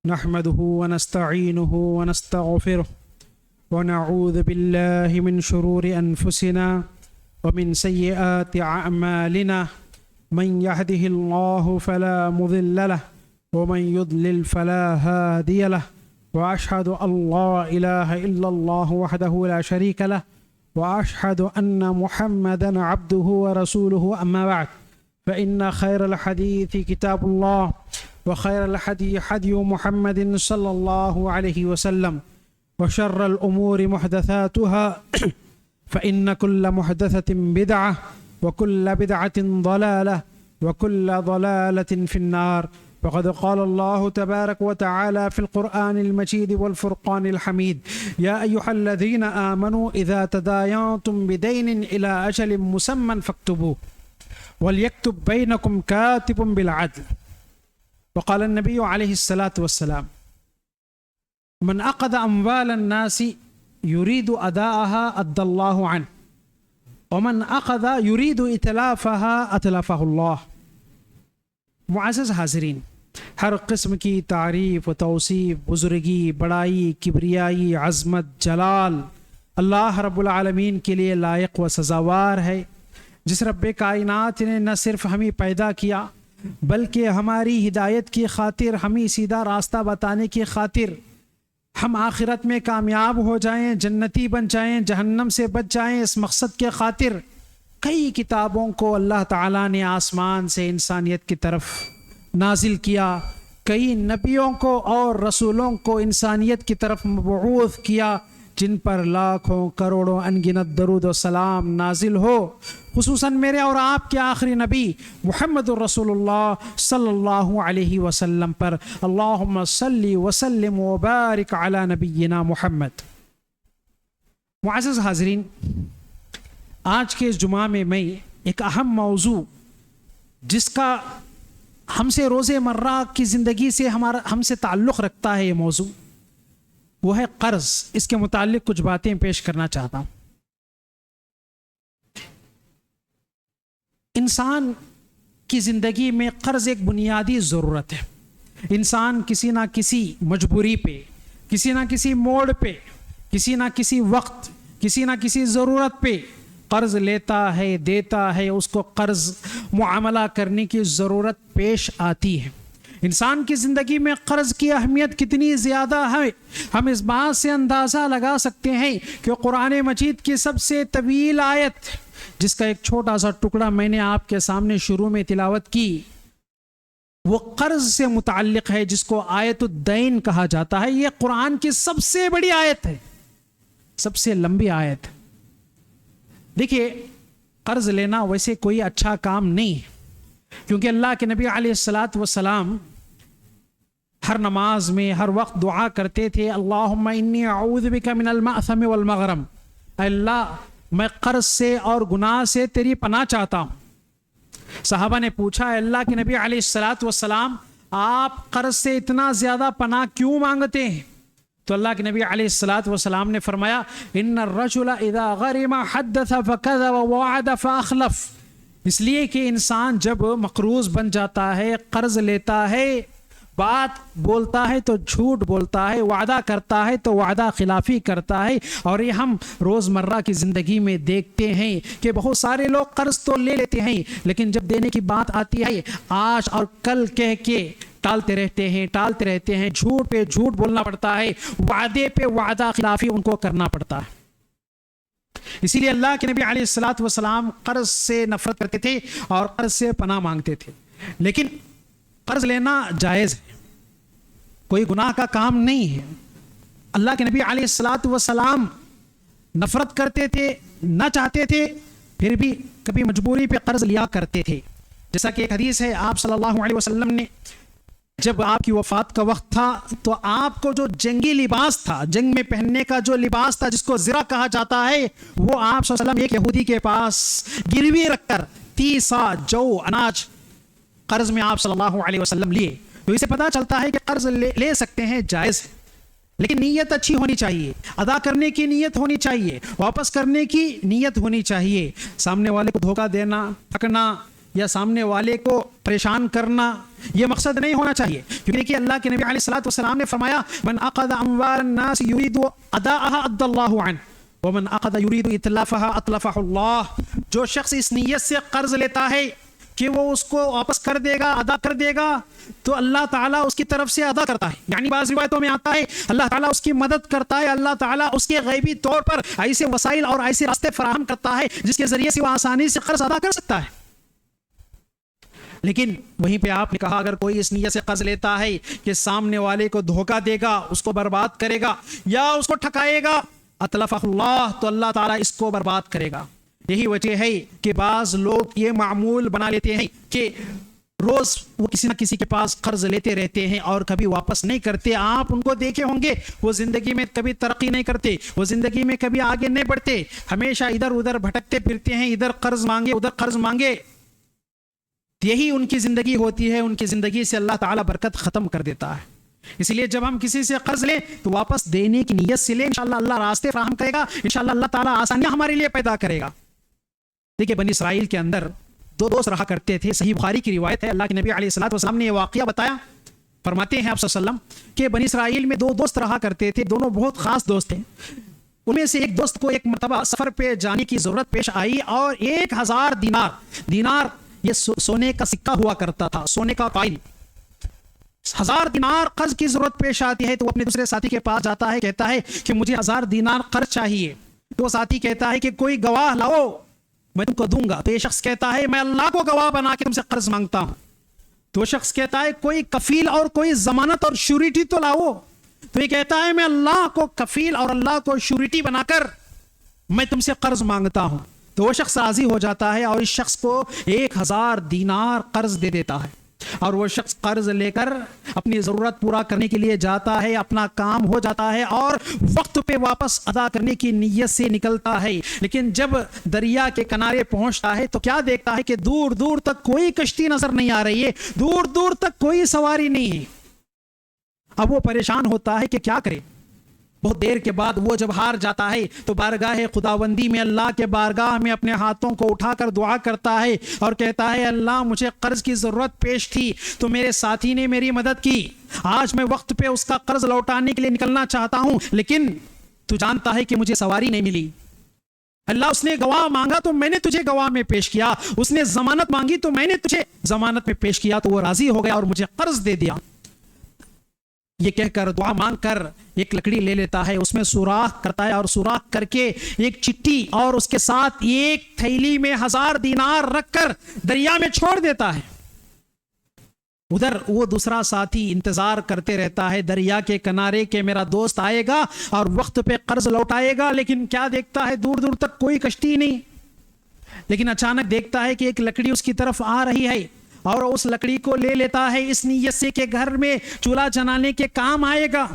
نحمده ونستعينه ونستغفره ونعوذ بالله من شرور أنفسنا ومن سيئات أعمالنا من يهده الله فلا مضل له ومن يضلل فلا هادي له وأشهد أن لا إله إلا الله وحده لا شريك له وأشهد أن محمدا عبده ورسوله أما بعد فإن خير الحديث كتاب الله وخير الحديث حدي محمد صلى الله عليه وسلم وشر الأمور محدثاتها فإن كل محدثة بدعة وكل بدعة ضلالة وكل ضلالة في النار فقد قال الله تبارك وتعالى في القرآن المجيد والفرقان الحميد يا أيها الذين آمنوا إذا تداينتم بدين إلى أجل مسمى فاكتبوه وليكتب بينكم كاتب بالعدل وقال النبي عليه الصلاة والسلام من أخذ أموال الناس يريد أداءها أدى الله عنه ومن أخذ يريد إتلافها أتلفه الله. معزز حاضرین، ہر قسم کی تعریف و توصیف، بزرگی، بڑائی، کبریائی، عظمت، جلال اللہ رب العالمین کے لیے لائق و سزاوار ہے، جس رب کائنات نے نہ صرف ہمیں پیدا کیا بلکہ ہماری ہدایت کی خاطر، ہمیں سیدھا راستہ بتانے کی خاطر، ہم آخرت میں کامیاب ہو جائیں، جنتی بن جائیں، جہنم سے بچ جائیں، اس مقصد کے خاطر کئی کتابوں کو اللہ تعالیٰ نے آسمان سے انسانیت کی طرف نازل کیا، کئی نبیوں کو اور رسولوں کو انسانیت کی طرف مبعوث کیا، جن پر لاکھوں کروڑوں انگنت درود و سلام نازل ہو، خصوصاً میرے اور آپ کے آخری نبی محمد الرسول اللہ صلی اللہ علیہ وسلم پر۔ اللہم صلی وسلم وبارک علی نبینا محمد۔ معزز حاضرین، آج کے اس جمعہ میں ایک اہم موضوع جس کا ہم سے روز مرہ کی زندگی سے ہم سے تعلق رکھتا ہے، یہ موضوع وہ ہے قرض۔ اس کے متعلق کچھ باتیں پیش کرنا چاہتا ہوں۔ انسان کی زندگی میں قرض ایک بنیادی ضرورت ہے۔ انسان کسی نہ کسی مجبوری پہ، کسی نہ کسی موڑ پہ، کسی نہ کسی وقت، کسی نہ کسی ضرورت پہ قرض لیتا ہے، دیتا ہے، اس کو قرض معاملہ کرنے کی ضرورت پیش آتی ہے۔ انسان کی زندگی میں قرض کی اہمیت کتنی زیادہ ہے، ہم اس بات سے اندازہ لگا سکتے ہیں کہ قرآن مجید کی سب سے طویل آیت، جس کا ایک چھوٹا سا ٹکڑا میں نے آپ کے سامنے شروع میں تلاوت کی، وہ قرض سے متعلق ہے، جس کو آیت الدین کہا جاتا ہے۔ یہ قرآن کی سب سے بڑی آیت ہے، سب سے لمبی آیت۔ دیکھیے، قرض لینا ویسے کوئی اچھا کام نہیں ہے، کیونکہ اللہ کے نبی علیہ الصلاۃ والسلام ہر نماز میں ہر وقت دعا کرتے تھے، اللہم انی اعوذ بک من المأثم والمغرم، اے اللہ میں قرض سے اور گناہ سے تیری پناہ چاہتا ہوں۔ صحابہ نے پوچھا، اے اللہ کے نبی علیہ الصلاۃ والسلام آپ قرض سے اتنا زیادہ پناہ کیوں مانگتے ہیں؟ تو اللہ کے نبی علیہ الصلاۃ والسلام نے فرمایا، ان الرجل اذا غرم حدث فكذب ووعد فاخلف، اس لیے کہ انسان جب مقروض بن جاتا ہے، قرض لیتا ہے، بات بولتا ہے تو جھوٹ بولتا ہے، وعدہ کرتا ہے تو وعدہ خلافی کرتا ہے۔ اور یہ ہم روزمرہ کی زندگی میں دیکھتے ہیں کہ بہت سارے لوگ قرض تو لے لیتے ہیں، لیکن جب دینے کی بات آتی ہے آج اور کل کہہ کے ٹالتے رہتے ہیں، جھوٹ پہ جھوٹ بولنا پڑتا ہے، وعدے پہ وعدہ خلافی ان کو کرنا پڑتا ہے۔ اسی لیے اللہ کے نبی علیہ الصلاۃ والسلام قرض سے نفرت کرتے تھے اور قرض سے پناہ مانگتے تھے۔ لیکن قرض لینا جائز ہے، کوئی گناہ کا کام نہیں ہے۔ اللہ کے نبی علیہ الصلاۃ والسلام نفرت کرتے تھے، نہ چاہتے تھے، پھر بھی کبھی مجبوری پہ قرض لیا کرتے تھے۔ جیسا کہ ایک حدیث ہے، آپ صلی اللہ علیہ وسلم نے جب آپ کی وفات کا وقت تھا تو آپ کو جو جنگی لباس تھا، جنگ میں پہننے کا جو لباس تھا جس کو زرہ کہا جاتا ہے، وہ آپ صلی اللہ علیہ وسلم ایک یہودی کے پاس گروی رکھ کر 30 سا جو اناج قرض میں آپ صلی اللہ علیہ وسلم لیے۔ تو اسے پتہ چلتا ہے کہ قرض لے سکتے ہیں، جائز ہے، لیکن نیت اچھی ہونی چاہیے، ادا کرنے کی نیت ہونی چاہیے، واپس کرنے کی نیت ہونی چاہیے۔ سامنے والے کو دھوکہ دینا، ٹھگنا یا سامنے والے کو پریشان کرنا یہ مقصد نہیں ہونا چاہیے، کیونکہ دیکھیے اللہ کے نبی علیہ الصلوۃ والسلام نے فرمایا من اخذ اموال الناس يريد اداءها ادى الله عنه ومن اخذ يريد اتلافها اطلفه الله. جو شخص اس نیت سے قرض لیتا ہے کہ وہ اس کو واپس کر دے گا، ادا کر دے گا، تو اللہ تعالیٰ اس کی طرف سے ادا کرتا ہے. یعنی بعض روایتوں میں آتا ہے اللہ تعالیٰ اس کی مدد کرتا ہے، اللہ تعالیٰ اس کے غیبی طور پر ایسے وسائل اور ایسے راستے فراہم کرتا ہے جس کے ذریعے سے وہ آسانی سے قرض ادا کر سکتا ہے. لیکن وہیں پہ آپ نے کہا اگر کوئی اس نیت سے قرض لیتا ہے کہ سامنے والے کو دھوکہ دے گا، اس کو برباد کرے گا یا اس کو ٹھکائے گا، اتلفہ اللہ، تو اللہ تعالیٰ اس کو برباد کرے گا. یہی وجہ ہے کہ بعض لوگ یہ معمول بنا لیتے ہیں کہ روز وہ کسی نہ کسی کے پاس قرض لیتے رہتے ہیں اور کبھی واپس نہیں کرتے. آپ ان کو دیکھے ہوں گے وہ زندگی میں کبھی ترقی نہیں کرتے، وہ زندگی میں کبھی آگے نہیں بڑھتے، ہمیشہ ادھر ادھر بھٹکتے پھرتے ہیں، ادھر قرض مانگے ادھر قرض مانگے. یہی ان کی زندگی ہوتی ہے، ان کی زندگی سے اللہ تعالیٰ برکت ختم کر دیتا ہے. اس لیے جب ہم کسی سے قرض لیں تو واپس دینے کی نیت سے لیں، انشاءاللہ اللہ راستے فراہم کرے گا، انشاءاللہ اللہ تعالیٰ آسانیاں ہمارے لیے پیدا کرے گا. دیکھیں بنی اسرائیل کے اندر دو دوست رہا کرتے تھے. صحیح بخاری کی روایت ہے، اللہ کے نبی علیہ الصلوۃ والسلام نے یہ واقعہ بتایا. فرماتے ہیں آپ صلی اللہ علیہ وسلم کہ بنی اسرائیل میں دو دوست رہا کرتے تھے، دونوں بہت خاص دوست تھے. ان میں سے ایک دوست کو ایک مرتبہ سفر پہ جانے کی ضرورت پیش آئی اور 1000 دینار یہ سونے کا سکہ ہوا کرتا تھا، سونے کا کائن. 1000 دینار قرض کی ضرورت پیش آتی ہے تو وہ اپنے دوسرے ساتھی کے پاس جاتا ہے، کہتا ہے کہ مجھے 1000 دینار قرض چاہیے. تو وہ ساتھی کہتا ہے کہ کوئی گواہ لاؤ میں تم کو دوں گا. تو یہ شخص کہتا ہے میں اللہ کو گواہ بنا کے تم سے قرض مانگتا ہوں. تو وہ شخص کہتا ہے کوئی کفیل اور کوئی ضمانت اور شیورٹی تو لاؤ. تو یہ کہتا ہے میں اللہ کو کفیل اور اللہ کو شیورٹی بنا کر میں تم سے قرض مانگتا ہوں. تو وہ شخص راضی ہو جاتا ہے اور اس شخص کو 1000 دینار قرض دے دیتا ہے. اور وہ شخص قرض لے کر اپنی ضرورت پورا کرنے کے لیے جاتا ہے، اپنا کام ہو جاتا ہے اور وقت پہ واپس ادا کرنے کی نیت سے نکلتا ہے. لیکن جب دریا کے کنارے پہنچتا ہے تو کیا دیکھتا ہے کہ دور دور تک کوئی کشتی نظر نہیں آ رہی ہے، دور دور تک کوئی سواری نہیں ہے. اب وہ پریشان ہوتا ہے کہ کیا کرے. بہت دیر کے بعد وہ جب ہار جاتا ہے تو بارگاہ خداوندی میں اللہ کے بارگاہ میں اپنے ہاتھوں کو اٹھا کر دعا کرتا ہے اور کہتا ہے اللہ مجھے قرض کی ضرورت پیش تھی تو میرے ساتھی نے میری مدد کی، آج میں وقت پہ اس کا قرض لوٹانے کے لیے نکلنا چاہتا ہوں لیکن تو جانتا ہے کہ مجھے سواری نہیں ملی. اللہ اس نے گواہ مانگا تو میں نے تجھے گواہ میں پیش کیا، اس نے ضمانت مانگی تو میں نے تجھے ضمانت میں پیش کیا. تو وہ راضی ہو گیا اور مجھے قرض دے دیا. یہ کہہ کر دعا مانگ کر ایک لکڑی لے لیتا ہے، اس میں سوراخ کرتا ہے اور سوراخ کر کے ایک چٹھی اور اس کے ساتھ ایک تھیلی میں 1000 دینار رکھ کر دریا میں چھوڑ دیتا ہے. ادھر وہ دوسرا ساتھی انتظار کرتے رہتا ہے دریا کے کنارے کہ میرا دوست آئے گا اور وقت پہ قرض لوٹائے گا. لیکن کیا دیکھتا ہے دور دور تک کوئی کشتی نہیں. لیکن اچانک دیکھتا ہے کہ ایک لکڑی اس کی طرف آ رہی ہے اور اس لکڑی کو لے لیتا ہے اس نیت سے کہ گھر میں چولہا جلانے کے کام آئے گا.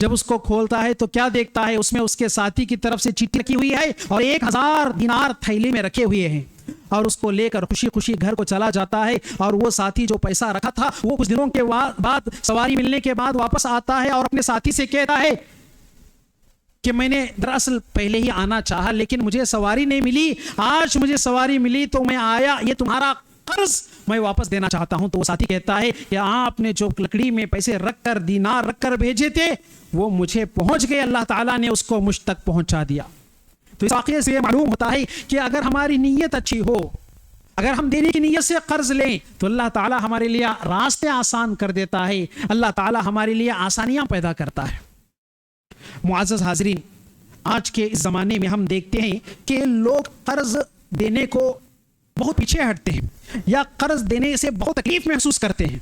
جب اس کو کھولتا ہے تو کیا دیکھتا ہے اس میں اس کے ساتھی کی طرف سے چٹھی رکھی ہوئی ہے اور 1000 دینار تھیلی میں رکھے ہوئے ہیں اور اس کو لے کر خوشی خوشی گھر کو چلا جاتا ہے. اور وہ ساتھی جو پیسہ رکھا تھا وہ کچھ دنوں کے بعد سواری ملنے کے بعد واپس آتا ہے اور اپنے ساتھی سے کہتا ہے کہ میں نے دراصل پہلے ہی آنا چاہا لیکن مجھے سواری نہیں ملی، آج مجھے سواری ملی تو میں آیا، یہ تمہارا قرض میں واپس دینا چاہتا ہوں. تو وہ ساتھی کہتا ہے کہ آپ نے جو لکڑی میں پیسے رکھ کر دینار رکھ کر بھیجے تھے وہ مجھے پہنچ گئے، اللہ تعالیٰ نے اس کو مجھ تک پہنچا دیا. تو اس واقعے سے یہ معلوم ہوتا ہے کہ اگر ہماری نیت اچھی ہو، اگر ہم دینے کی نیت سے قرض لیں تو اللہ تعالیٰ ہمارے لیے راستے آسان کر دیتا ہے، اللہ تعالیٰ ہمارے لیے آسانیاں پیدا کرتا ہے. معزز حاضرین، آج کے اس زمانے میں ہم دیکھتے ہیں کہ لوگ قرض دینے کو بہت پیچھے ہٹتے ہیں یا قرض دینے سے بہت تکلیف محسوس کرتے ہیں.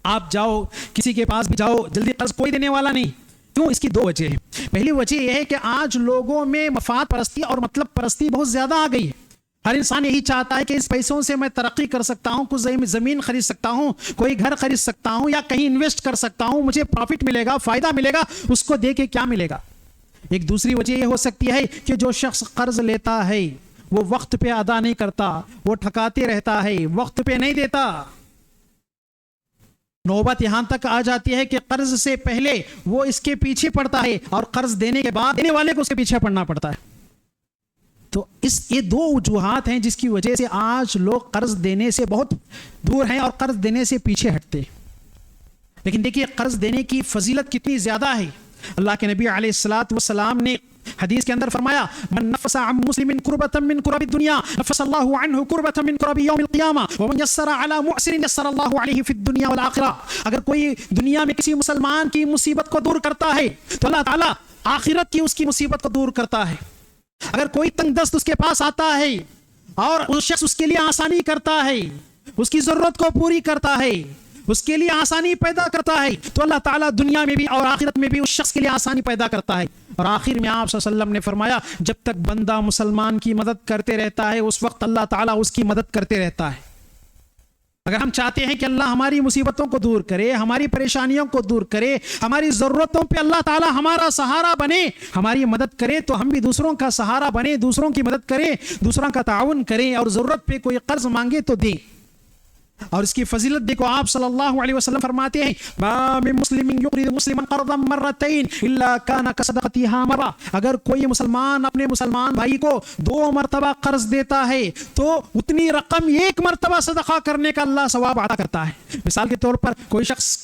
آپ جاؤ کسی کے پاس بھی جاؤ، جلدی قرض کوئی دینے والا نہیں. کیوں؟ اس کی 2 وجہ ہیں. پہلی وجہ یہ ہے کہ آج لوگوں میں مفاد پرستی اور مطلب پرستی بہت زیادہ آ گئی ہے. ہر انسان یہی چاہتا ہے کہ اس پیسوں سے میں ترقی کر سکتا ہوں، کچھ زمین خرید سکتا ہوں، کوئی گھر خرید سکتا ہوں یا کہیں انویسٹ کر سکتا ہوں، مجھے پروفٹ ملے گا، فائدہ ملے گا. اس کو دے کے کیا ملے گا؟ ایک دوسری وجہ یہ ہو سکتی ہے کہ جو شخص قرض لیتا ہے وہ وقت پہ ادا نہیں کرتا، وہ ٹھکاتے رہتا ہے، وقت پہ نہیں دیتا. نوبت یہاں تک آ جاتی ہے کہ قرض سے پہلے وہ اس کے پیچھے پڑتا ہے اور قرض دینے کے بعد دینے والے کو اس کے پیچھے پڑنا پڑتا ہے. تو یہ دو وجوہات ہیں جس کی وجہ سے آج لوگ قرض دینے سے بہت دور ہیں اور قرض دینے سے پیچھے ہٹتے. لیکن دیکھیے قرض دینے کی فضیلت کتنی زیادہ ہے. اللہ کے نبی علیہ الصلوۃ والسلام نے حدیث کے اندر فرمایا من نفس عن مسلم کربۃ من کرب الدنیا نفس اللہ عنہ کربۃ من کرب یوم القیامہ ومن یسر علی معسر یسر اللہ علیہ فی الدنیا والآخرہ. اگر کوئی دنیا میں کسی مسلمان کی مصیبت کو دور کرتا ہے تو اللہ تعالیٰ آخرت کی اس کی مصیبت کو دور کرتا ہے. اگر کوئی تنگ دست اس کے پاس آتا ہے اور اس شخص اس کے لیے آسانی کرتا ہے, اس کی ضرورت کو پوری کرتا ہے, اس کے لیے آسانی پیدا کرتا ہے, تو اللہ تعالیٰ دنیا میں بھی اور آخرت میں بھی اس شخص کے لیے آسانی پیدا کرتا ہے. اور آخر میں آپ صلی اللہ علیہ وسلم نے فرمایا جب تک بندہ مسلمان کی مدد کرتے رہتا ہے اس وقت اللہ تعالیٰ اس کی مدد کرتے رہتا ہے. اگر ہم چاہتے ہیں کہ اللہ ہماری مصیبتوں کو دور کرے, ہماری پریشانیوں کو دور کرے, ہماری ضرورتوں پہ اللہ تعالیٰ ہمارا سہارا بنے, ہماری مدد کرے, تو ہم بھی دوسروں کا سہارا بنے, دوسروں کی مدد کریں, دوسروں کا تعاون کریں, اور ضرورت پہ کوئی قرض مانگے تو دیں. اور اس کی فضیلت دیکھو, آپ صلی اللہ علیہ وسلم فرماتے ہیں ما من مسلم یقرض مسلما قرضا مرتين الا كان كصدقتها مرة. اگر کوئی مسلمان اپنے مسلمان بھائی کو 2 مرتبہ قرض دیتا ہے تو اتنی رقم 1 مرتبہ صدقہ کرنے کا اللہ ثواب عطا کرتا ہے. مثال کے طور پر کوئی شخص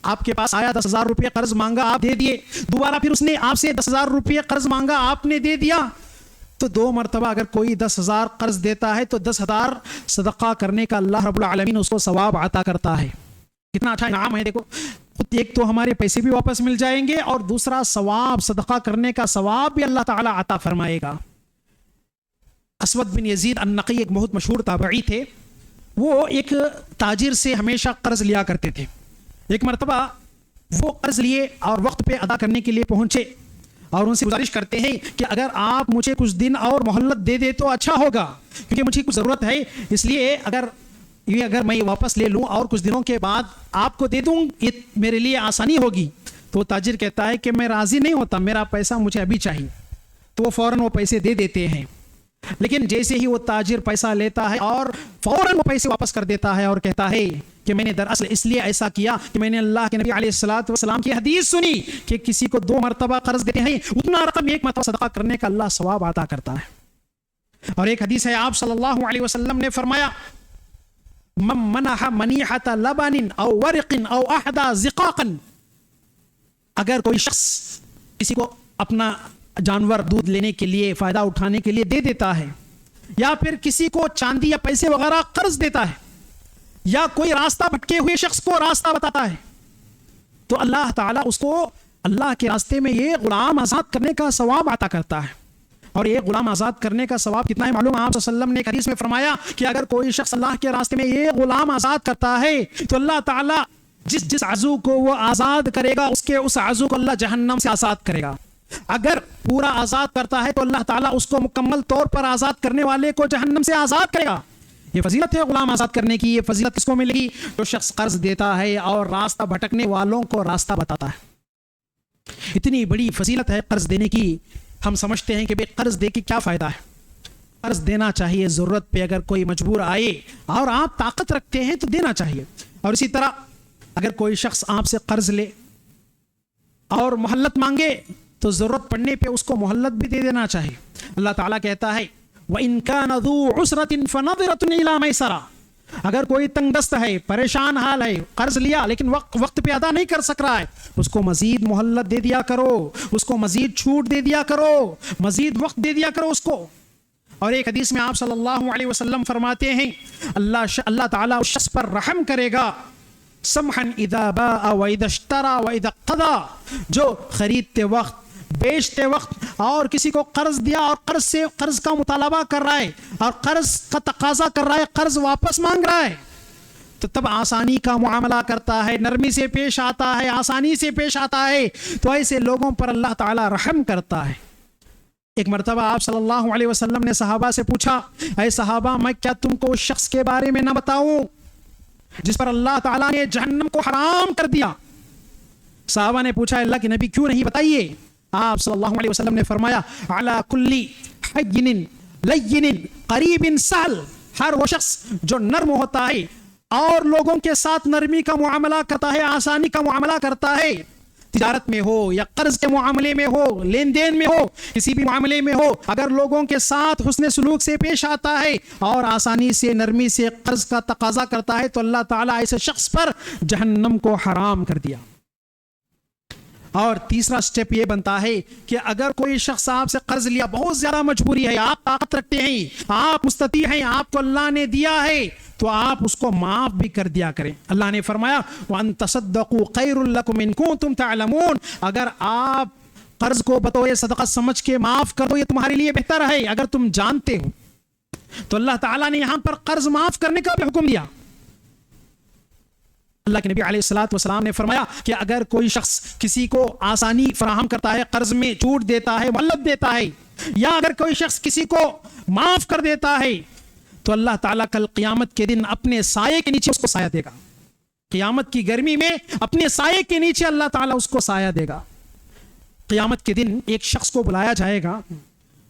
آپ کے پاس آیا, 10,000 روپے قرض مانگا, آپ دے دیے. دوبارہ پھر اس نے آپ سے 10,000 روپے قرض مانگا, آپ نے دے دیا. تو 2 مرتبہ اگر کوئی 10,000 قرض دیتا ہے تو 10,000 صدقہ کرنے کا اللہ رب العالمین اس کو ثواب عطا کرتا ہے. کتنا اچھا انعام ہے. دیکھو, ایک تو ہمارے پیسے بھی واپس مل جائیں گے اور دوسرا ثواب, صدقہ کرنے کا ثواب بھی اللہ تعالیٰ عطا فرمائے گا. اسود بن یزید النقی ایک بہت مشہور تابعی تھے. وہ ایک تاجر سے ہمیشہ قرض لیا کرتے تھے. ایک مرتبہ وہ قرض لیے اور وقت پہ ادا کرنے کے لیے پہنچے اور ان سے گزارش کرتے ہیں کہ اگر آپ مجھے کچھ دن اور مہلت دے دے تو اچھا ہوگا, کیونکہ مجھے کچھ ضرورت ہے, اس لیے اگر میں واپس لے لوں اور کچھ دنوں کے بعد آپ کو دے دوں یہ میرے لیے آسانی ہوگی. تو تاجر کہتا ہے کہ میں راضی نہیں ہوتا, میرا پیسہ مجھے ابھی چاہیے. تو وہ فوراً وہ پیسے دے دیتے ہیں. لیکن جیسے ہی وہ تاجر پیسہ لیتا ہے اور فوراً وہ پیسے واپس کر دیتا ہے اور کہتا ہے کہ میں نے دراصل اس لیے ایسا کیا کہ میں نے اللہ کے نبی علیہ الصلوۃ والسلام کی حدیث سنی کہ کسی کو 2 مرتبہ قرض دیتے ہیں اتنا رقم 1 مرتبہ صدقہ کرنے کا اللہ ثواب عطا کرتا ہے. اور ایک حدیث ہے, آپ صلی اللہ علیہ وسلم نے فرمایا من منح منیحۃ لبن او ورق او احدى زقاقا. اگر کوئی شخص کسی کو اپنا جانور دودھ لینے کے لیے, فائدہ اٹھانے کے لیے دے دیتا ہے, یا پھر کسی کو چاندی یا پیسے وغیرہ قرض دیتا ہے, یا کوئی راستہ بھٹکے ہوئے شخص کو راستہ بتاتا ہے, تو اللہ تعالیٰ اس کو اللہ کے راستے میں یہ غلام آزاد کرنے کا ثواب عطا کرتا ہے. اور یہ غلام آزاد کرنے کا ثواب کتنا ہے معلوم؟ آپ صلی اللہ علیہ وسلم نے ایک حدیث میں فرمایا کہ اگر کوئی شخص اللہ کے راستے میں یہ غلام آزاد کرتا ہے تو اللہ تعالیٰ جس عضو کو وہ آزاد کرے گا اس عضو کو اللہ جہنم سے آزاد کرے گا. اگر پورا آزاد کرتا ہے تو اللہ تعالیٰ اس کو مکمل طور پر آزاد کرنے والے کو جہنم سے آزاد کرے گا. یہ فضیلت ہے غلام آزاد کرنے کی. یہ فضیلت کس کو ملے گی؟ جو شخص قرض دیتا ہے اور راستہ بھٹکنے والوں کو راستہ بتاتا ہے. اتنی بڑی فضیلت ہے قرض دینے کی. ہم سمجھتے ہیں کہ بے قرض دے کے کیا فائدہ ہے. قرض دینا چاہیے, ضرورت پہ اگر کوئی مجبور آئے اور آپ طاقت رکھتے ہیں تو دینا چاہیے. اور اسی طرح اگر کوئی شخص آپ سے قرض لے اور مہلت مانگے تو ضرورت پڑنے پہ اس کو مہلت بھی دے دینا چاہیے. اللہ تعالیٰ کہتا ہے وَإِن كَانَ ذُو عُسْرَةٍ فَنَظِرَةٌ إِلَىٰ مَيْسَرَةٍ. اگر کوئی تنگ دست ہے, پریشان حال ہے, قرض لیا لیکن وقت پہ ادا نہیں کر سک رہا ہے, اس کو مزید مہلت دے دیا کرو, اس کو مزید چھوٹ دے دیا کرو, مزید وقت دے دیا کرو اس کو. اور ایک حدیث میں آپ صلی اللہ علیہ وسلم فرماتے ہیں اللہ تعالیٰ اس شخص پر رحم کرے گا سمحن اذا باء واذا اشترى واذا قضى. جو خریدتے وقت, بیچتے وقت اور کسی کو قرض دیا اور قرض کا مطالبہ کر رہا ہے اور قرض کا تقاضا کر رہا ہے, قرض واپس مانگ رہا ہے, تو تب آسانی کا معاملہ کرتا ہے, نرمی سے پیش آتا ہے, آسانی سے پیش آتا ہے, تو ایسے لوگوں پر اللہ تعالیٰ رحم کرتا ہے. ایک مرتبہ آپ صلی اللہ علیہ وسلم نے صحابہ سے پوچھا, اے صحابہ میں کیا تم کو اس شخص کے بارے میں نہ بتاؤں جس پر اللہ تعالیٰ نے جہنم کو حرام کر دیا؟ صحابہ نے پوچھا اللہ کے نبی کیوں نہیں, بتائیے. آپ صلی اللہ علیہ وسلم نے فرمایا علی کل حین لین قریب سہل. ہر وہ شخص جو نرم ہوتا ہے اور لوگوں کے ساتھ نرمی کا معاملہ کرتا ہے, آسانی کا معاملہ کرتا ہے, تجارت میں ہو یا قرض کے معاملے میں ہو, لین دین میں ہو, کسی بھی معاملے میں ہو, اگر لوگوں کے ساتھ حسن سلوک سے پیش آتا ہے اور آسانی سے نرمی سے قرض کا تقاضا کرتا ہے تو اللہ تعالیٰ ایسے شخص پر جہنم کو حرام کر دیا. اور تیسرا سٹیپ یہ بنتا ہے کہ اگر کوئی شخص آپ سے قرض لیا, بہت زیادہ مجبوری ہے, آپ طاقت رکھتے ہیں, آپ مستطیع ہیں, آپ کو اللہ نے دیا ہے, تو آپ اس کو معاف بھی کر دیا کریں. اللہ نے فرمایا وَأَن تَصَدَّقُوا خَيْرٌ لَكُمْ إِن كُنتُمْ تَعْلَمُونَ, اگر آپ قرض کو بطور صدقہ سمجھ کے معاف کر دو یہ تمہارے لیے بہتر ہے اگر تم جانتے ہو. تو اللہ تعالیٰ نے یہاں پر قرض معاف کرنے کا بھی حکم دیا. اللہ کے نبی علیہ الصلوۃ والسلام نے فرمایا کہ اگر کوئی شخص کسی کو آسانی فراہم کرتا ہے, قرض میں چھوٹ دیتا ہے, مہلت دیتا ہے, یا اگر کوئی شخص کسی کو معاف کر دیتا ہے تو اللہ تعالیٰ کل قیامت کے دن اپنے سائے کے نیچے اس کو سایہ دے گا. قیامت کی گرمی میں اپنے سائے کے نیچے اللہ تعالیٰ اس کو سایہ دے گا. قیامت کے دن ایک شخص کو بلایا جائے گا,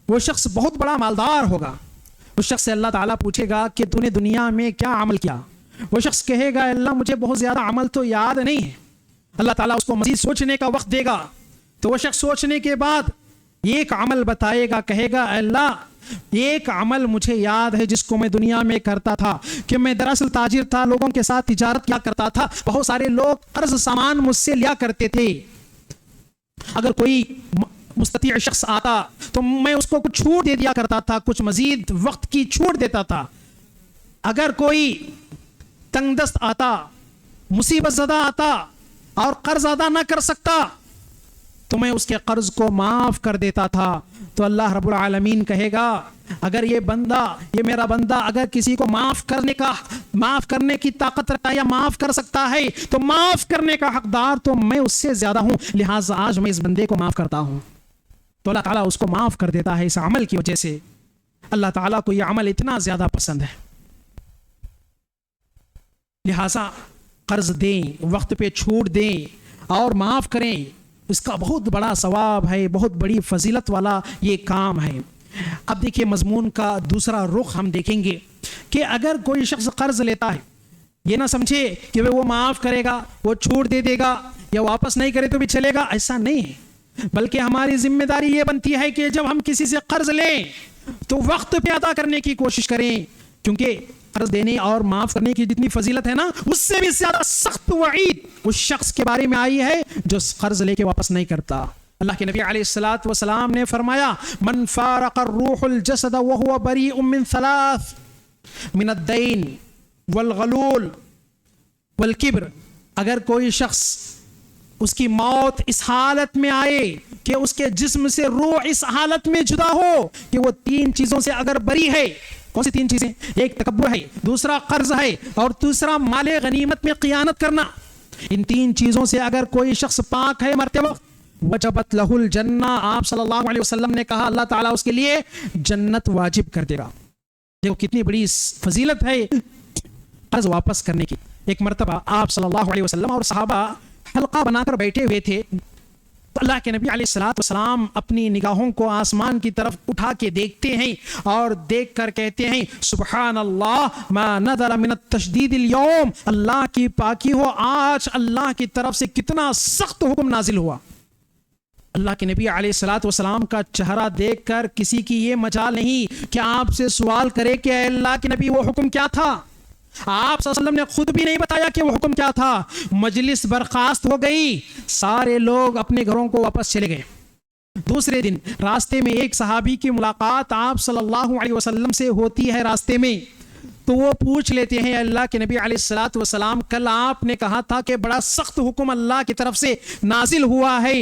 وہ شخص بہت بڑا مالدار ہوگا. اس شخص سے اللہ تعالیٰ پوچھے گا کہ تو نے دنیا میں کیا عمل کیا؟ وہ شخص کہے گا اللہ مجھے بہت زیادہ عمل تو یاد نہیں ہے. اللہ تعالیٰ اس کو مزید سوچنے کا وقت دے گا. تو وہ شخص سوچنے کے بعد ایک عمل بتائے گا, کہے گا اللہ ایک عمل مجھے یاد ہے جس کو میں دنیا میں کرتا تھا کہ میں دراصل تاجر تھا, لوگوں کے ساتھ تجارت کیا کرتا تھا, بہت سارے لوگ قرض سامان مجھ سے لیا کرتے تھے. اگر کوئی مستطیع شخص آتا تو میں اس کو کچھ چھوٹ دے دیا کرتا تھا, کچھ مزید وقت کی چھوٹ دیتا تھا. اگر کوئی تنگ دست آتا, مصیبت زدہ آتا اور قرض ادا نہ کر سکتا تو میں اس کے قرض کو معاف کر دیتا تھا. تو اللہ رب العالمین کہے گا اگر یہ بندہ, یہ میرا بندہ اگر کسی کو معاف کرنے کی طاقت رکھتا ہے یا معاف کر سکتا ہے تو معاف کرنے کا حقدار تو میں اس سے زیادہ ہوں, لہٰذا آج میں اس بندے کو معاف کرتا ہوں. تو اللہ تعالیٰ اس کو معاف کر دیتا ہے اس عمل کی وجہ سے. اللہ تعالیٰ کو یہ عمل اتنا زیادہ پسند ہے, لہٰذا قرض دیں, وقت پہ چھوٹ دیں اور معاف کریں. اس کا بہت بڑا ثواب ہے, بہت بڑی فضیلت والا یہ کام ہے. اب دیکھیے مضمون کا دوسرا رخ ہم دیکھیں گے کہ اگر کوئی شخص قرض لیتا ہے, یہ نہ سمجھے کہ وہ معاف کرے گا, وہ چھوٹ دے دے گا یا واپس نہیں کرے تو بھی چلے گا, ایسا نہیں ہے. بلکہ ہماری ذمہ داری یہ بنتی ہے کہ جب ہم کسی سے قرض لیں تو وقت پہ ادا کرنے کی کوشش کریں, کیونکہ قرض دینے اور معاف کرنے کی جتنی فضیلت ہے نا, اس سے بھی زیادہ سخت وعید اس شخص کے بارے میں آئی ہے جو قرض لے کے واپس نہیں کرتا. اللہ کے نبی علیہ الصلوۃ والسلام نے فرمایا من فارق الروح الجسد وهو بريء من ثلاث من الدين والغلول والكبر, اگر کوئی شخص اس کی موت اس حالت میں آئے کہ اس کے جسم سے روح اس حالت میں جدا ہو کہ وہ تین چیزوں سے اگر بری ہے. کون سی تین چیزیں؟ ایک تکبر ہے, دوسرا قرض ہے, اور تیسرا مال غنیمت میں خیانت کرنا. ان تین چیزوں سے اگر کوئی شخص پاک ہے مرتے وقت وجبت لہ الجنہ, آپ صلی اللہ علیہ وسلم نے کہا اللہ تعالیٰ اس کے لیے جنت واجب کر دے گا. دیکھو کتنی بڑی فضیلت ہے قرض واپس کرنے کی. ایک مرتبہ آپ صلی اللہ علیہ وسلم اور صحابہ حلقہ بنا کر بیٹھے ہوئے تھے, تو اللہ کے نبی علیہ الصلوۃ والسلام اپنی نگاہوں کو آسمان کی طرف اٹھا کے دیکھتے ہیں اور دیکھ کر کہتے ہیں سبحان اللہ ما نزل من التشدید اليوم, اللہ کی پاکی ہو, آج اللہ کی طرف سے کتنا سخت حکم نازل ہوا. اللہ کے نبی علیہ الصلوۃ والسلام کا چہرہ دیکھ کر کسی کی یہ مجال نہیں کہ آپ سے سوال کرے کہ اے اللہ کے نبی وہ حکم کیا تھا. آپ صلی اللہ علیہ وسلم نے خود بھی نہیں بتایا کہ وہ حکم کیا تھا. مجلس برخاست ہو گئی, سارے لوگ اپنے گھروں کو واپس چلے گئے. دوسرے دن راستے میں ایک صحابی کی ملاقات آپ صلی اللہ علیہ وسلم سے ہوتی ہے راستے میں, تو وہ پوچھ لیتے ہیں اللہ کے نبی علیہ الصلوۃ والسلام کل آپ نے کہا تھا کہ بڑا سخت حکم اللہ کی طرف سے نازل ہوا ہے,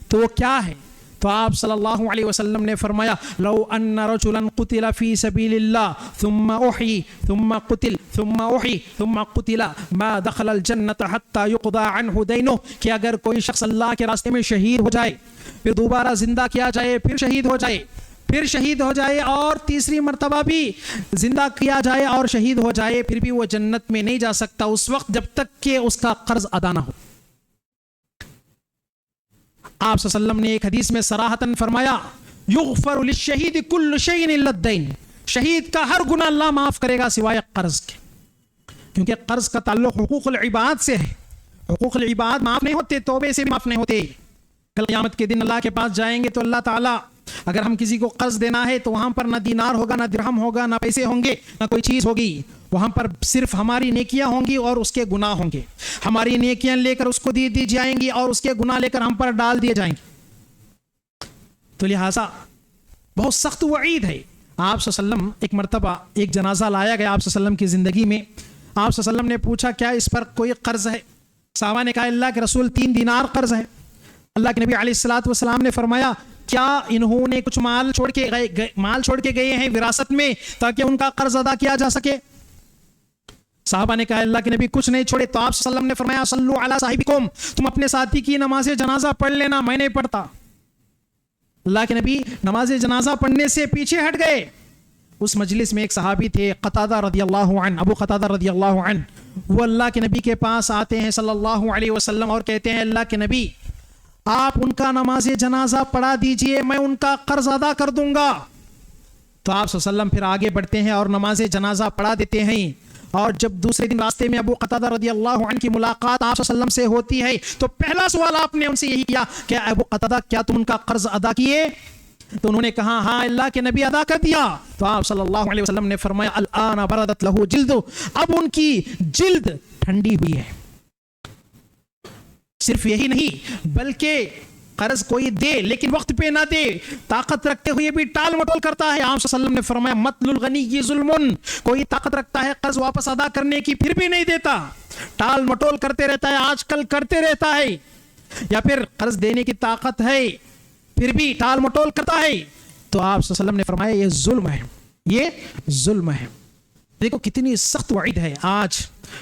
تو وہ کیا ہے؟ تو آپ صلی اللہ علیہ وسلم نے فرمایا لو ان رجلا قتل فی سبیل اللہ ثم احی ثم قتل ثم احی ثم قتل ما دخل الجنت حتی یقضى عنہ دینہ, کہ اگر کوئی شخص اللہ کے راستے میں شہید ہو جائے, پھر دوبارہ زندہ کیا جائے, پھر شہید ہو جائے, پھر شہید ہو جائے, اور تیسری مرتبہ بھی زندہ کیا جائے اور شہید ہو جائے, پھر بھی وہ جنت میں نہیں جا سکتا اس وقت جب تک کہ اس کا قرض ادا نہ ہو. آپ صلی اللہ علیہ وسلم نے ایک حدیث میں صراحتاً فرمایا یغفر للشہید کل شیء الا الدین, شہید کا ہر گناہ اللہ معاف کرے گا سوائے قرض کے, کیونکہ قرض کا تعلق حقوق العباد سے ہے. حقوق العباد معاف نہیں ہوتے, توبے سے بھی معاف نہیں ہوتے. کل قیامت کے دن اللہ کے پاس جائیں گے تو اللہ تعالیٰ اگر ہم کسی کو قرض دینا ہے تو وہاں پر نہ دینار ہوگا, نہ درہم ہوگا, نہ پیسے ہوں گے, نہ کوئی چیز ہوگی. وہاں پر صرف ہماری نیکیاں ہوں گی اور اس کے گناہ ہوں گے. ہماری نیکیاں لے کر اس کو دی جائیں گی اور اس کے گناہ لے کر ہم پر ڈال دیے جائیں گے. تو لہٰذا بہت سخت وعید ہے. آپ صلی اللہ علیہ وسلم ایک مرتبہ ایک جنازہ لایا گیا آپ صلی اللہ علیہ وسلم کی زندگی میں. آپ صلی اللہ علیہ وسلم نے پوچھا کیا اس پر کوئی قرض ہے؟ صحابہ نے کہا اللہ کے رسول 3 دینار قرض ہے. اللہ کے نبی علیہ الصلوۃ والسلام نے فرمایا کیا انہوں نے کچھ مال چھوڑ کے گئے ہیں وراثت میں تاکہ ان کا قرض ادا کیا جا سکے؟ صحابہ نے کہا اللہ کے نبی کچھ نہیں چھوڑے. تو آپ صلی اللہ علیہ وسلم نے فرمایا صلوا علی صاحبکم, تم اپنے ساتھی کی نماز جنازہ پڑھ لینا, میں نہیں پڑھتا. اللہ کے نبی نماز جنازہ پڑھنے سے پیچھے ہٹ گئے. اس مجلس میں ایک صحابی تھے قتادہ رضی اللہ عنہ, ابو قتادہ رضی اللہ عنہ. وہ اللہ کے نبی کے پاس آتے ہیں صلی اللہ علیہ وسلم اور کہتے ہیں اللہ کے نبی آپ ان کا نماز جنازہ پڑھا دیجئے, میں ان کا قرض ادا کر دوں گا. تو آپ صلی اللہ علیہ وسلم پھر آگے بڑھتے ہیں اور نماز جنازہ پڑھا دیتے ہیں. اور جب دوسرے دن راستے میں ابو قتادہ رضی اللہ عنہ کی ملاقات آپ صلی اللہ علیہ وسلم سے ہوتی ہے تو پہلا سوال آپ نے ان سے یہی کیا کہ ابو قتادہ کیا تم ان کا قرض ادا کیے؟ تو انہوں نے کہا ہاں اللہ کے نبی ادا کر دیا. تو آپ صلی اللہ علیہ وسلم نے فرمایا الآن بردت لہ جلد, اب ان کی جلد ٹھنڈی ہوئی ہے. صرف یہی نہیں بلکہ قرض کوئی دے لیکن وقت پہ نہ دے, طاقت رکھتے ہوئے بھی ٹال مٹول کرتا ہے. آپ صلی اللہ علیہ وسلم نے فرمایا مطل الغنی ظلم, کوئی طاقت رکھتا ہے قرض واپس ادا کرنے کی پھر بھی نہیں دیتا, ٹال مٹول کرتے رہتا ہے, آج کل کرتے رہتا ہے. یا پھر قرض دینے کی طاقت ہے پھر بھی ٹال مٹول کرتا ہے. تو آپ صلی اللہ علیہ وسلم نے فرمایا یہ ظلم ہے, یہ ظلم ہے. دیکھو کتنی سخت وعید ہے. آج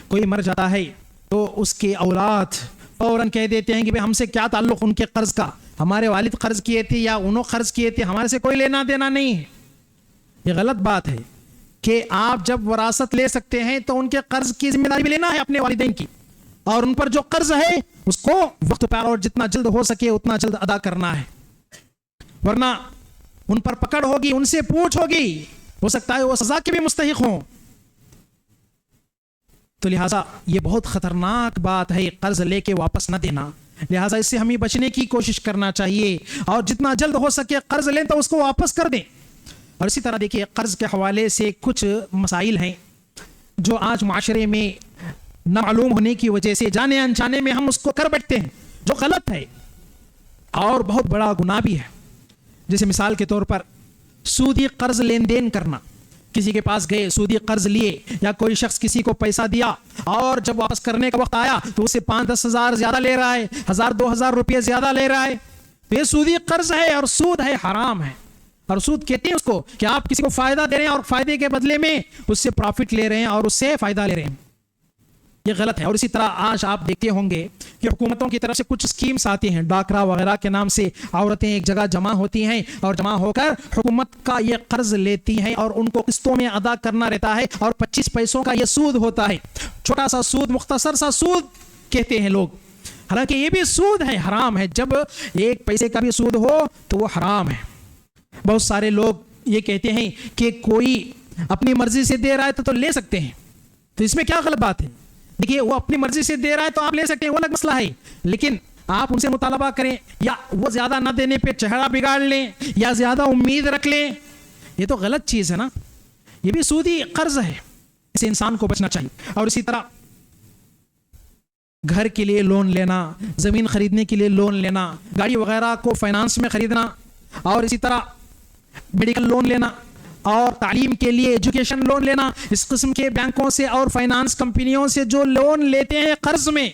کوئی مر جاتا ہے تو اس کے اولاد فوراً کہہ دیتے ہیں کہ ہم سے کیا تعلق ان کے قرض کا, ہمارے والد قرض کیے تھے یا انہوں قرض کیے تھے, ہمارے سے کوئی لینا دینا نہیں ہے. یہ غلط بات ہے کہ آپ جب وراثت لے سکتے ہیں تو ان کے قرض کی ذمہ داری بھی لینا ہے اپنے والدین کی, اور ان پر جو قرض ہے اس کو وقت پر اور جتنا جلد ہو سکے اتنا جلد ادا کرنا ہے, ورنہ ان پر پکڑ ہوگی, ان سے پوچھ ہوگی, ہو سکتا ہے وہ سزا کے بھی مستحق ہوں. تو لہٰذا یہ بہت خطرناک بات ہے قرض لے کے واپس نہ دینا. لہٰذا اس سے ہمیں بچنے کی کوشش کرنا چاہیے اور جتنا جلد ہو سکے قرض لیں تو اس کو واپس کر دیں. اور اسی طرح دیکھیے قرض کے حوالے سے کچھ مسائل ہیں جو آج معاشرے میں نامعلوم ہونے کی وجہ سے جانے انجانے میں ہم اس کو کر بیٹھتے ہیں, جو غلط ہے اور بہت بڑا گناہ بھی ہے. جیسے مثال کے طور پر سودی قرض لین دین کرنا. کسی کے پاس گئے, سودی قرض لیے, یا کوئی شخص کسی کو پیسہ دیا اور جب واپس کرنے کا وقت آیا تو اسے 5-10 ہزار زیادہ لے رہا ہے, 1,000-2,000 روپے زیادہ لے رہا ہے. یہ سودی قرض ہے اور سود ہے, حرام ہے. اور سود کہتے ہیں اس کو کہ آپ کسی کو فائدہ دے رہے ہیں اور فائدے کے بدلے میں اس سے پروفٹ لے رہے ہیں اور اس سے فائدہ لے رہے ہیں. یہ غلط ہے. اور اسی طرح آج آپ دیکھتے ہوں گے کہ حکومتوں کی طرف سے کچھ اسکیمز آتی ہیں, ڈاکرا وغیرہ کے نام سے عورتیں ایک جگہ جمع ہوتی ہیں اور جمع ہو کر حکومت کا یہ قرض لیتی ہیں اور ان کو قسطوں میں ادا کرنا رہتا ہے, اور 25 پیسوں کا یہ سود ہوتا ہے. چھوٹا سا سود, مختصر سا سود کہتے ہیں لوگ, حالانکہ یہ بھی سود ہے, حرام ہے. جب 1 پیسے کا بھی سود ہو تو وہ حرام ہے. بہت سارے لوگ یہ کہتے ہیں کہ کوئی اپنی مرضی سے دے رہا ہے تو لے سکتے ہیں, تو اس میں کیا غلط بات ہے؟ دیکھیے وہ اپنی مرضی سے دے رہا ہے تو آپ لے سکتے ہیں, وہ الگ مسئلہ ہے. لیکن آپ ان سے مطالبہ کریں یا وہ زیادہ نہ دینے پہ چہرہ بگاڑ لیں یا زیادہ امید رکھ لیں, یہ تو غلط چیز ہے نا. یہ بھی سودی قرض ہے, اسے انسان کو بچنا چاہیے. اور اسی طرح گھر کے لیے لون لینا, زمین خریدنے کے لیے لون لینا, گاڑی وغیرہ کو فائنانس میں خریدنا, اور اسی طرح میڈیکل لون لینا اور تعلیم کے لیے ایجوکیشن لون لینا, اس قسم کے بینکوں سے اور فائنانس کمپنیوں سے جو لون لیتے ہیں قرض میں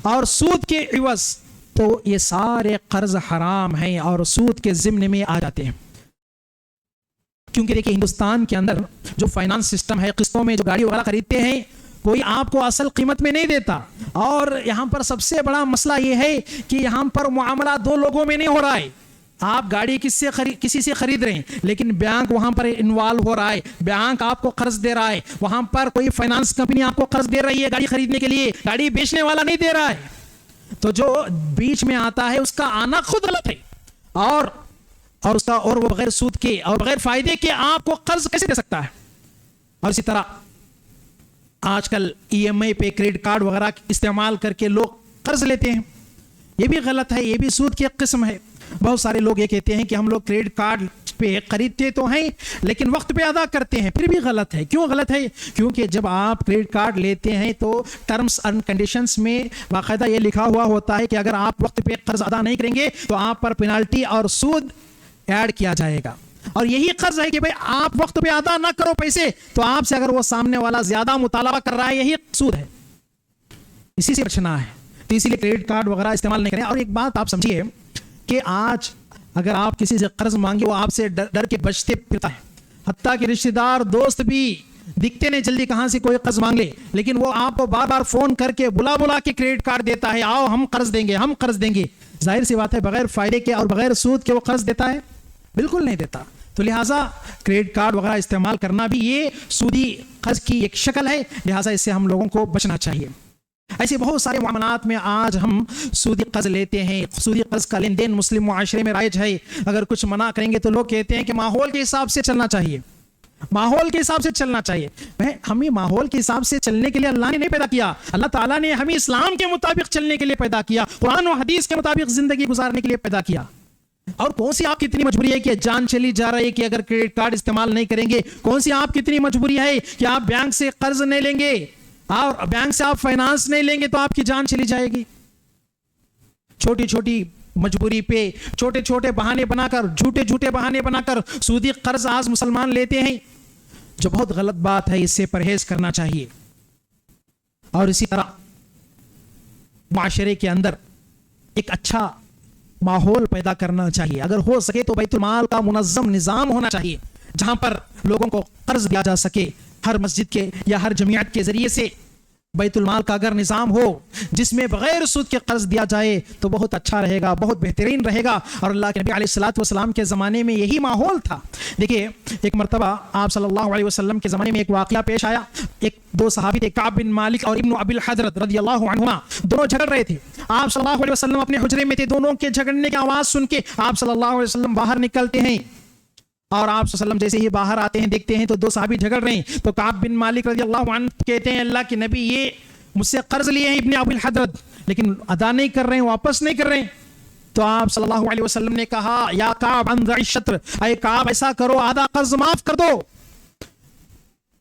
اور سود کے عوض, تو یہ سارے قرض حرام ہیں اور سود کے ضمن میں آ جاتے ہیں. کیونکہ دیکھیں ہندوستان کے اندر جو فائنانس سسٹم ہے, قسطوں میں جو گاڑی وغیرہ خریدتے ہیں, کوئی آپ کو اصل قیمت میں نہیں دیتا. اور یہاں پر سب سے بڑا مسئلہ یہ ہے کہ یہاں پر معاملہ 2 لوگوں میں نہیں ہو رہا ہے. آپ گاڑی کسی سے خرید رہے ہیں لیکن بینک وہاں پر انوالو ہو رہا ہے, بینک آپ کو قرض دے رہا ہے, وہاں پر کوئی فائنانس کمپنی آپ کو قرض دے رہی ہے گاڑی خریدنے کے لیے, گاڑی بیچنے والا نہیں دے رہا ہے. تو جو بیچ میں آتا ہے اس کا آنا خود غلط ہے, اور اس کا اور وہ بغیر سود کے اور بغیر فائدے کے آپ کو قرض کیسے دے سکتا ہے. اور اسی طرح آج کل ای ایم آئی پہ کریڈٹ کارڈ وغیرہ استعمال کر کے لوگ قرض لیتے ہیں، یہ بھی غلط ہے، یہ بھی سود کی ایک قسم ہے۔ بہت سارے لوگ یہ کہتے ہیں کہ ہم لوگ کریڈٹ کارڈ پہ خریدتے تو ہیں لیکن وقت پہ ادا کرتے ہیں، پھر بھی غلط ہے۔ کیوں غلط ہے؟ کیونکہ جب آپ کریڈٹ کارڈ لیتے ہیں تو ٹرمز اینڈ کنڈیشنز میں باقاعدہ یہ لکھا ہوا ہوتا ہے کہ اگر آپ وقت پہ قرض ادا نہیں کریں گے تو آپ پر پینالٹی اور سود ایڈ کیا جائے گا، اور یہی قرض ہے کہ بھئی آپ وقت پہ ادا نہ کرو پیسے تو آپ سے اگر وہ سامنے والا زیادہ مطالبہ کر رہا ہے، یہی سود ہے، اسی سے بچنا ہے۔ تو اسی لیے کریڈٹ کارڈ وغیرہ استعمال نہیں کریں۔ اور ایک بات آپ سمجھیے کہ آج اگر آپ کسی سے قرض مانگے وہ آپ سے ڈر کے بچتے پھرتا ہے، حتیٰ کہ رشتہ دار دوست بھی دکھتے نہیں جلدی کہاں سے کوئی قرض مانگ لے، لیکن وہ آپ کو بار بار فون کر کے بلا کے کریڈٹ کارڈ دیتا ہے، آؤ ہم قرض دیں گے، ہم قرض دیں گے۔ ظاہر سی بات ہے بغیر فائدے کے اور بغیر سود کے وہ قرض دیتا ہے؟ بالکل نہیں دیتا۔ تو لہٰذا کریڈٹ کارڈ وغیرہ استعمال کرنا بھی یہ سودی قرض کی ایک شکل ہے، لہٰذا اس سے ہم لوگوں کو بچنا چاہیے۔ ایسے بہت سارے معاملات میں آج ہم سودی قرض لیتے ہیں۔ سودی قرض کا لین دین مسلم معاشرے میں رائج ہے۔ اگر کچھ منع کریں گے تو لوگ کہتے ہیں کہ ماحول کے حساب سے چلنا چاہیے، ماحول کے حساب سے چلنا چاہیے۔ ہمیں ماحول کے حساب سے چلنے کے لیے اللہ نے نہیں پیدا کیا، اللہ تعالیٰ نے ہمیں اسلام کے مطابق چلنے کے لیے پیدا کیا، قرآن و حدیث کے مطابق زندگی گزارنے کے لیے پیدا کیا۔ اور کون سی آپ کی اتنی مجبوری ہے کہ جان چلی جا رہی ہے کہ اگر کریڈٹ کارڈ استعمال نہیں کریں گے؟ کون سی آپ کی اتنی مجبوری ہے کہ آپ بینک سے قرض نہیں لیں گے اور بینک سے آپ فائنانس نہیں لیں گے تو آپ کی جان چلی جائے گی؟ چھوٹی چھوٹی مجبوری پہ چھوٹے چھوٹے بہانے بنا کر، جھوٹے بہانے بنا کر سودی قرض آج مسلمان لیتے ہیں، جو بہت غلط بات ہے، اس سے پرہیز کرنا چاہیے۔ اور اسی طرح معاشرے کے اندر ایک اچھا ماحول پیدا کرنا چاہیے۔ اگر ہو سکے تو بیت المال کا منظم نظام ہونا چاہیے جہاں پر لوگوں کو قرض دیا جا سکے۔ ہر مسجد کے یا ہر جمعیت کے ذریعے سے بیت المال کا اگر نظام ہو جس میں بغیر سود کے قرض دیا جائے تو بہت اچھا رہے گا، بہت بہترین رہے گا۔ اور اللہ کے نبی علیہ الصلوۃ والسلام کے زمانے میں یہی ماحول تھا۔ دیکھیے ایک مرتبہ آپ صلی اللہ علیہ وسلم کے زمانے میں ایک واقعہ پیش آیا۔ دو صحابی تھے، کعب بن مالک اور ابن ابی الحضرت رضی اللہ عنہما، دونوں جھگڑ رہے تھے۔ آپ صلی اللہ علیہ وسلم اپنے حجرے میں تھے، دونوں کے جھگڑنے کی آواز سن کے آپ صلی اللہ علیہ وسلم باہر نکلتے ہیں، اور آپ صلی اللہ علیہ وسلم جیسے ہی باہر آتے ہیں دیکھتے ہیں تو دو صحابی جھگڑ رہے ہیں۔ تو کعب بن مالک رضی اللہ عنہ کہتے ہیں اللہ کے نبی یہ مجھ سے قرض لیے ہیں ابن ابی الحضرت لیکن ادا نہیں کر رہے ہیں، واپس نہیں کر رہے ہیں۔ تو آپ صلی اللہ علیہ وسلم نے کہا یا کعب انزع الشطر، اے کعب ایسا کرو آدھا قرض معاف کر دو۔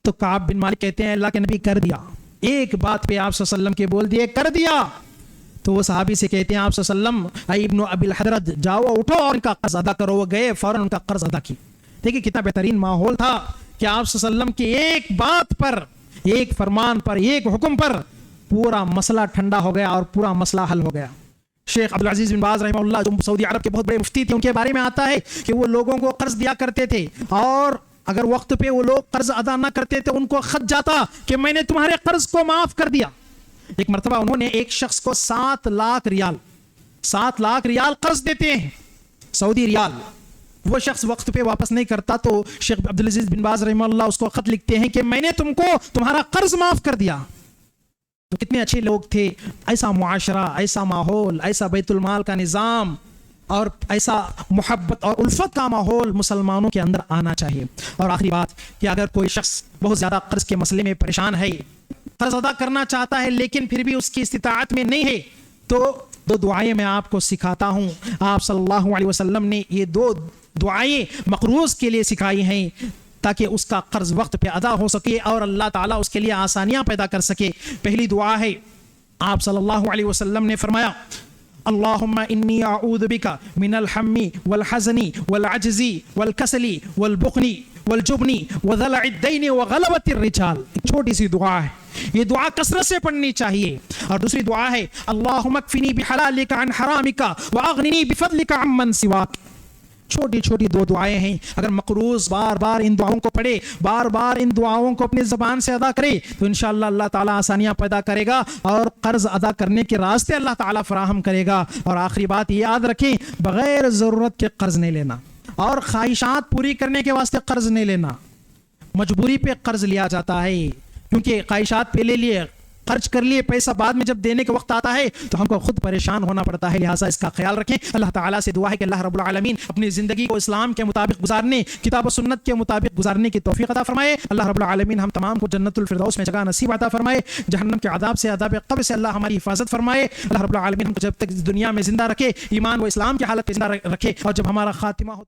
تو کعب بن مالک کہتے ہیں اللہ کے نبی کر دیا، ایک بات پہ آپ صلی اللہ علیہ وسلم کے بول دیے کر دیا۔ تو وہ صحابی سے کہتے ہیں آپ صلی اللہ علیہ وسلم اے ابن ابی الحضرت جاؤ اٹھو اور ان کا قرض ادا کرو۔ وہ گئے، فوراً ان کا قرض ادا کی۔ دیکھیں کتنا بہترین ماحول تھا کہ آپ صلی اللہ علیہ وسلم کی ایک بات پر، ایک فرمان پر، ایک حکم پر پورا مسئلہ ٹھنڈا ہو گیا اور پورا مسئلہ حل ہو گیا۔ شیخ عبدالعزیز بن باز رحمہ اللہ جو سعودی عرب کے بہت بڑے مفتی تھے، ان کے بارے میں آتا ہے کہ وہ لوگوں کو قرض دیا کرتے تھے اور اگر وقت پہ وہ لوگ قرض ادا نہ کرتے تو ان کو خط جاتا کہ میں نے تمہارے قرض کو معاف کر دیا۔ ایک مرتبہ انہوں نے ایک شخص کو 7 لاکھ ریال قرض دیتے ہیں، سعودی ریال۔ وہ شخص وقت پہ واپس نہیں کرتا تو شیخ عبدالعزیز بن باز رحمہ اللہ اس کو خط لکھتے ہیں کہ میں نے تم کو تمہارا قرض معاف کر دیا۔ تو کتنے اچھے لوگ تھے۔ ایسا معاشرہ، ایسا ماحول، ایسا بیت المال کا نظام اور ایسا محبت اور الفت کا ماحول مسلمانوں کے اندر آنا چاہیے۔ اور آخری بات کہ اگر کوئی شخص بہت زیادہ قرض کے مسئلے میں پریشان ہے، قرض ادا کرنا چاہتا ہے لیکن پھر بھی اس کی استطاعت میں نہیں ہے، تو 2 دعائیں میں آپ کو سکھاتا ہوں۔ آپ صلی اللہ علیہ وسلم نے یہ 2 دعائیں مقروض کے لیے سکھائی ہیں تاکہ اس کا قرض وقت پہ ادا ہو سکے اور اللہ تعالیٰ اس کے لیے آسانیاں پیدا کر سکے۔ پہلی دعا ہے، آپ صلی اللہ علیہ وسلم نے فرمایا اللہم انی اعوذ بک من الحم والحزن والعجز والکسل والبخل والجبن وذلع الدین وغلبۃ الرجال۔ ایک چھوٹی سی دعا ہے، یہ دعا کثرت سے پڑھنی چاہیے۔ اور دوسری دعا ہے اللہم اکفنی بحلالک عن حرامک واغننی بفضلک عمن سواک۔ چھوٹی چھوٹی 2 دعائیں ہیں، اگر مقروض بار بار ان دعاؤں کو پڑھے، بار بار ان دعاؤں کو اپنی زبان سے ادا کرے تو انشاءاللہ اللہ تعالیٰ آسانیاں پیدا کرے گا اور قرض ادا کرنے کے راستے اللہ تعالیٰ فراہم کرے گا۔ اور آخری بات یاد رکھیں، بغیر ضرورت کے قرض نہیں لینا اور خواہشات پوری کرنے کے واسطے قرض نہیں لینا۔ مجبوری پہ قرض لیا جاتا ہے کیونکہ خواہشات پہ لے لیے، خرچ کر لیے پیسہ بعد میں جب دینے کے وقت آتا ہے تو ہم کو خود پریشان ہونا پڑتا ہے. لہٰذا اس کا خیال رکھیں. اللہ تعالیٰ سے دعا ہے کہ اللہ رب العالمین اپنی زندگی کو اسلام کے مطابق گزارنے, کتاب و سنت کے مطابق گزارنے کی توفیق عطا فرمائے. اللہ رب العالمین ہم تمام کو جنت الفردوس میں جگہ نصیب عطا فرمائے. جہنم کے عذاب سے, عذاب قبر سے اللہ ہماری حفاظت فرمائے. اللہ رب العالمین ہم کو جب تک دنیا میں زندہ رکھے ایمان و اسلام کی حالت میں زندہ رکھے, اور جب ہمارا خاتمہ ہو